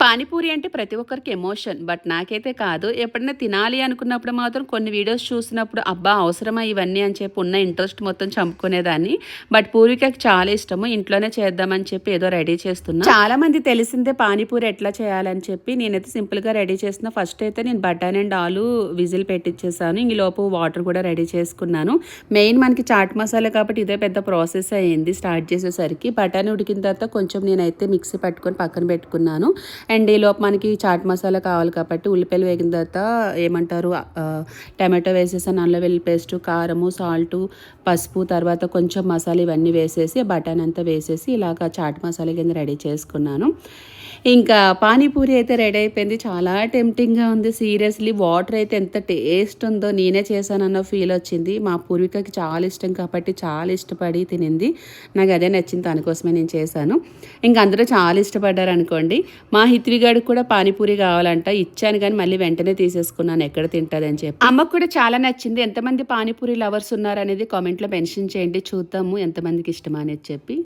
పానీపూరి అంటే ప్రతి ఒక్కరికి ఎమోషన్. బట్ నాకైతే కాదు. ఎప్పుడైనా తినాలి అనుకున్నప్పుడు మాత్రం కొన్ని వీడియోస్ చూసినప్పుడు అబ్బా! అవసరమా ఇవన్నీ అని చెప్పి ఉన్న ఇంట్రెస్ట్ మొత్తం చంపుకునేదాన్ని. బట్ పూరికకి చాలా ఇష్టము. ఇంట్లోనే చేద్దామని చెప్పి ఏదో రెడీ చేస్తున్నా. చాలా మంది తెలిసిందే పానీపూరి ఎట్లా చేయాలని చెప్పి నేనైతే సింపుల్‌గా రెడీ చేసిన. ఫస్ట్ అయితే నేను బటానీ అండ్ ఆలు విజిల్ పెట్టించేసాను. ఈలోపు వాటర్ కూడా రెడీ చేసుకున్నాను. మెయిన్ మనకి చాట్ మసాలా కాబట్టి ఇదే పెద్ద ప్రాసెస్ అయింది స్టార్ట్ చేసేసరికి. బటానీ ఉడికిన తర్వాత కొంచెం నేనైతే మిక్సీ పట్టుకొని పక్కన పెట్టుకున్నాను. అండ్ ఈలోపు మనకి చాట్ మసాలా కావాలి కాబట్టి ఉల్లిపాయలు వేగిన తర్వాత ఏమంటారు టమాటో వేసేసాను, అల్లం వెల్లుల్లి పేస్టు, కారము, సాల్టు, పసుపు, తర్వాత కొంచెం మసాలా ఇవన్నీ వేసేసి బటానీ అంతా వేసేసి ఇలాగ చాట్ మసాలా కింద రెడీ చేసుకున్నాను. ఇంకా పానీపూరి అయితే రెడీ అయిపోయింది. చాలా టెంప్టింగ్గా ఉంది సీరియస్లీ. వాటర్ అయితే ఎంత టేస్ట్ ఉందో, నేనే చేశానన్న ఫీల్ వచ్చింది. మా పూర్వికకి చాలా ఇష్టం కాబట్టి చాలా ఇష్టపడి తినింది. నాకు అదే నచ్చింది, దానికోసమే నేను చేశాను. ఇంక అందరూ చాలా ఇష్టపడ్డారు అనుకోండి. మా హిత్విగాడికి కూడా పానీపూరి కావాలంట. ఇచ్చాను కానీ మళ్ళీ వెంటనే తీసేసుకున్నాను ఎక్కడ తింటుందని చెప్పి. అమ్మకు కూడా చాలా నచ్చింది. ఎంతమంది పానీపూరి లవర్స్ ఉన్నారనేది కామెంట్లో మెన్షన్ చేయండి, చూద్దాము ఎంతమందికి ఇష్టమా అనేది చెప్పి.